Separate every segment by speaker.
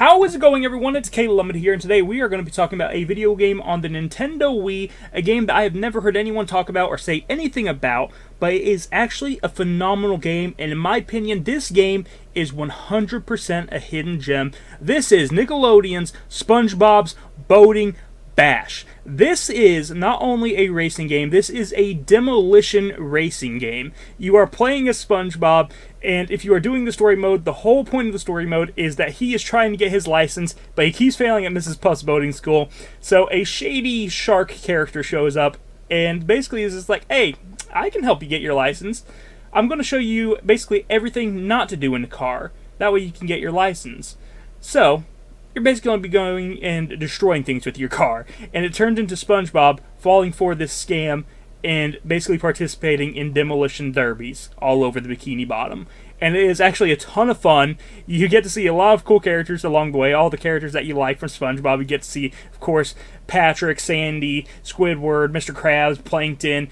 Speaker 1: How is it going, everyone? It's Caleb here, and today we are going to be talking about a video game on the Nintendo Wii, a game that I have never heard anyone talk about or say anything about, but it is actually a phenomenal game, and in my opinion, this game is 100% a hidden gem. This is Nickelodeon's SpongeBob's Boating Bash. This is not only a racing game, this is a demolition racing game. You are playing as SpongeBob, and if you are doing the story mode, the whole point of the story mode is that he is trying to get his license, but he keeps failing at Mrs. Puff's boating school. So a shady shark character shows up, and basically is just like, hey, I can help you get your license. I'm going to show you basically everything not to do in the car. That way you can get your license. So you're basically going to be going and destroying things with your car. And it turns into SpongeBob falling for this scam and basically participating in demolition derbies all over the Bikini Bottom. And it is actually a ton of fun. You get to see a lot of cool characters along the way, all the characters that you like from SpongeBob. You get to see, of course, Patrick, Sandy, Squidward, Mr. Krabs, Plankton,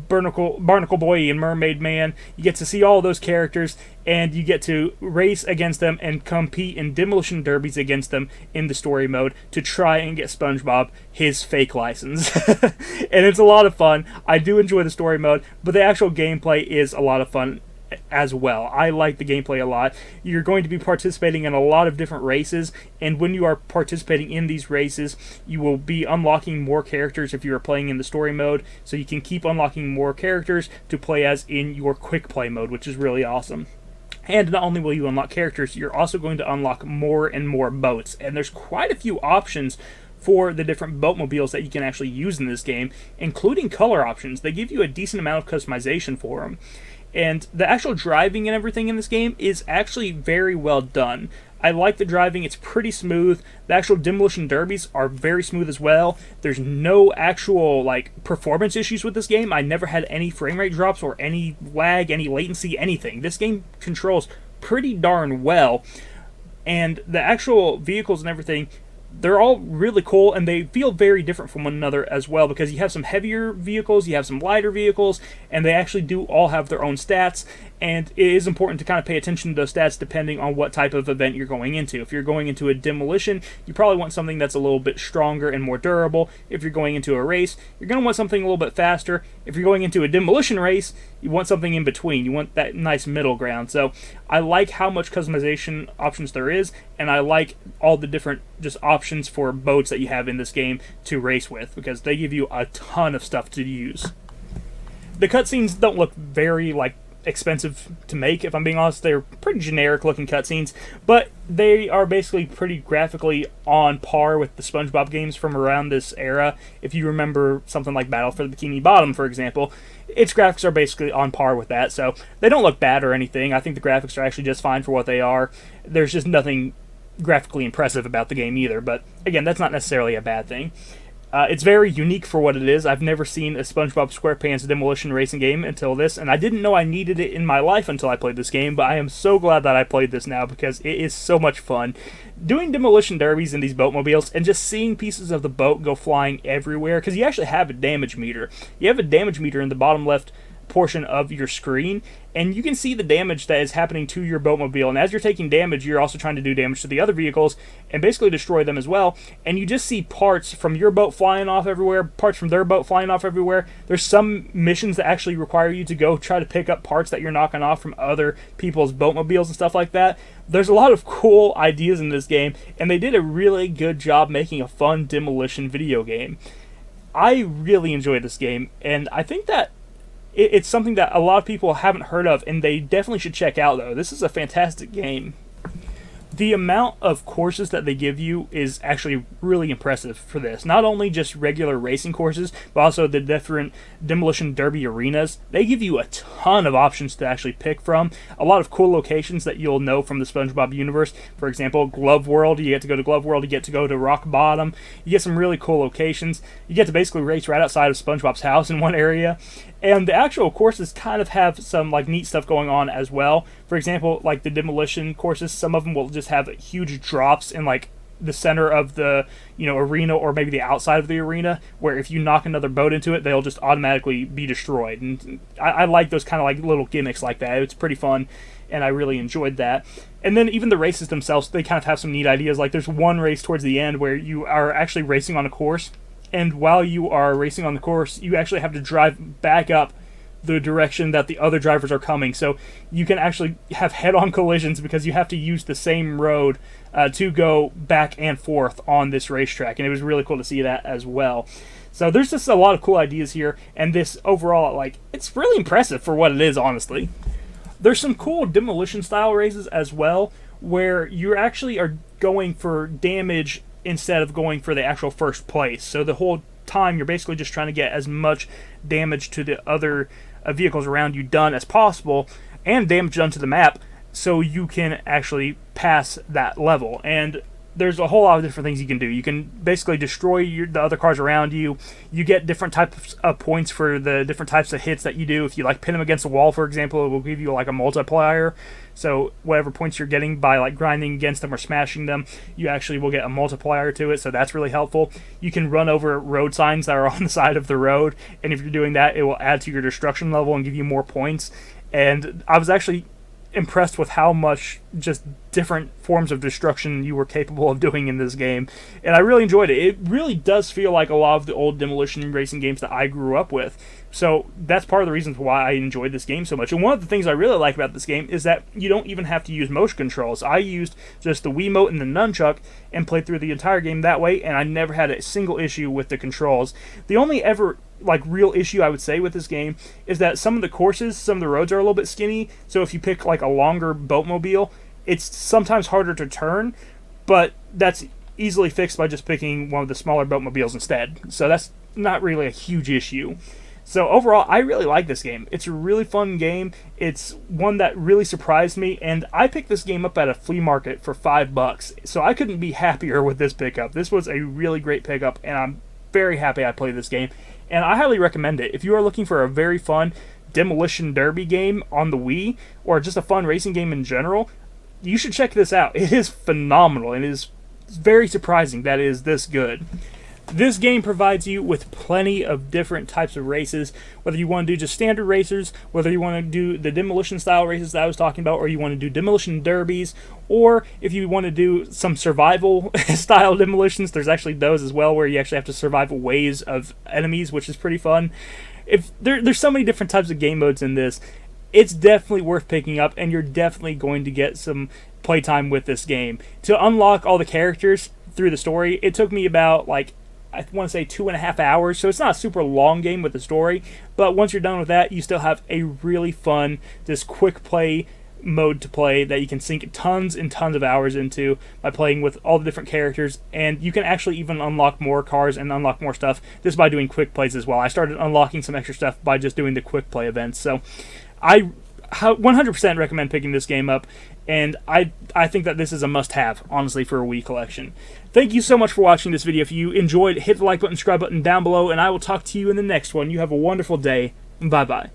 Speaker 1: Barnacle Boy, and Mermaid Man. You get to see all those characters, and you get to race against them and compete in demolition derbies against them in the story mode to try and get SpongeBob his fake license. And it's a lot of fun. I do enjoy the story mode, but the actual gameplay is a lot of fun as well. I like the gameplay a lot. You're going to be participating in a lot of different races, and when you are participating in these races, you will be unlocking more characters if you are playing in the story mode, so you can keep unlocking more characters to play as in your quick play mode, which is really awesome. And not only will you unlock characters, you're also going to unlock more and more boats, and there's quite a few options for the different boatmobiles that you can actually use in this game, including color options. They give you a decent amount of customization for them. And the actual driving and everything in this game is actually very well done. I like the driving, it's pretty smooth. The actual demolition derbies are very smooth as well. There's no actual performance issues with this game. I never had any frame rate drops or any lag, any latency, anything. This game controls pretty darn well. And the actual vehicles and everything, they're all really cool, and they feel very different from one another as well, because you have some heavier vehicles, you have some lighter vehicles, and they actually do all have their own stats, and it is important to kind of pay attention to those stats depending on what type of event you're going into. If you're going into a demolition, you probably want something that's a little bit stronger and more durable. If you're going into a race, you're going to want something a little bit faster. If you're going into a demolition race, you want something in between. You want that nice middle ground. So I like how much customization options there is, and I like all the different just options for boats that you have in this game to race with, because they give you a ton of stuff to use. The cutscenes don't look very expensive to make, if I'm being honest. They're pretty generic looking cutscenes, but they are basically pretty graphically on par with the SpongeBob games from around this era. If you remember something like Battle for the Bikini Bottom, for example, its graphics are basically on par with that, so they don't look bad or anything. I think the graphics are actually just fine for what they are. There's just nothing graphically impressive about the game either, but again, that's not necessarily a bad thing. It's very unique for what it is. I've never seen a SpongeBob SquarePants demolition racing game until this, and I didn't know I needed it in my life until I played this game, but I am so glad that I played this now, because it is so much fun. Doing demolition derbies in these boatmobiles and just seeing pieces of the boat go flying everywhere, because you actually have a damage meter. You have a damage meter in the bottom left portion of your screen, and you can see the damage that is happening to your boatmobile, and as you're taking damage, you're also trying to do damage to the other vehicles and basically destroy them as well, and you just see parts from your boat flying off everywhere, parts from their boat flying off everywhere. There's some missions that actually require you to go try to pick up parts that you're knocking off from other people's boatmobiles and stuff like that. There's a lot of cool ideas in this game, and they did a really good job making a fun demolition video game. I really enjoyed this game, and I think that it's something that a lot of people haven't heard of, and they definitely should check out, though. This is a fantastic game. The amount of courses that they give you is actually really impressive for this. Not only just regular racing courses, but also the different demolition derby arenas. They give you a ton of options to actually pick from. A lot of cool locations that you'll know from the SpongeBob universe. For example, Glove World. You get to go to Glove World. You get to go to Rock Bottom. You get some really cool locations. You get to basically race right outside of SpongeBob's house in one area. And the actual courses kind of have some neat stuff going on as well. For example, the demolition courses, some of them will just have huge drops in the center of the arena, or maybe the outside of the arena, where if you knock another boat into it, they'll just automatically be destroyed. And I like those kind of like little gimmicks like that. It's pretty fun, and I really enjoyed that. And then even the races themselves, they kind of have some neat ideas. Like there's one race towards the end where you are actually racing on a course, and while you are racing on the course, you actually have to drive back up the direction that the other drivers are coming. So you can actually have head-on collisions because you have to use the same road to go back and forth on this racetrack. And it was really cool to see that as well. So there's just a lot of cool ideas here, and this overall, like, it's really impressive for what it is, honestly. There's some cool demolition-style races as well, where you actually are going for damage instead of going for the actual first place. So the whole time you're basically just trying to get as much damage to the other vehicles around you done as possible, and damage done to the map, so you can actually pass that level. And there's a whole lot of different things you can do. You can basically destroy the other cars around you. You get different types of points for the different types of hits that you do. If you like pin them against a wall, for example, it will give you like a multiplier. So whatever points you're getting by like grinding against them or smashing them, you actually will get a multiplier to it. So that's really helpful. You can run over road signs that are on the side of the road, and if you're doing that, it will add to your destruction level and give you more points. And I was actually impressed with how much just different forms of destruction you were capable of doing in this game, and I really enjoyed it. It really does feel like a lot of the old demolition racing games that I grew up with, so that's part of the reasons why I enjoyed this game so much. And one of the things I really like about this game is that you don't even have to use motion controls. I used just the Wiimote and the nunchuck and played through the entire game that way, and I never had a single issue with the controls. The only ever like real issue I would say with this game is that some of the courses, some of the roads are a little bit skinny, so if you pick like a longer boatmobile, it's sometimes harder to turn, but that's easily fixed by just picking one of the smaller boatmobiles instead, so that's not really a huge issue. So overall, I really like this game. It's a really fun game. It's one that really surprised me, and I picked this game up at a flea market for $5, so I couldn't be happier with this pickup. This was a really great pickup, and I'm very happy I played this game, and I highly recommend it. If you are looking for a very fun demolition derby game on the Wii, or just a fun racing game in general, you should check this out. It is phenomenal, and it is very surprising that it is this good. This game provides you with plenty of different types of races, whether you want to do just standard racers, whether you want to do the demolition style races that I was talking about, or you want to do demolition derbies, or if you want to do some survival style demolitions, there's actually those as well, where you actually have to survive waves of enemies, which is pretty fun. There's so many different types of game modes in this. It's definitely worth picking up, and you're definitely going to get some playtime with this game. To unlock all the characters through the story, it took me about, like, I want to say 2.5 hours, so it's not a super long game with the story, but once you're done with that, you still have a really fun, just quick play mode to play that you can sink tons and tons of hours into by playing with all the different characters, and you can actually even unlock more cars and unlock more stuff just by doing quick plays as well. I started unlocking some extra stuff by just doing the quick play events, so I 100% recommend picking this game up, and I think that this is a must-have, honestly, for a Wii collection. Thank you so much for watching this video. If you enjoyed, hit the like button, subscribe button down below, and I will talk to you in the next one. You have a wonderful day. Bye-bye.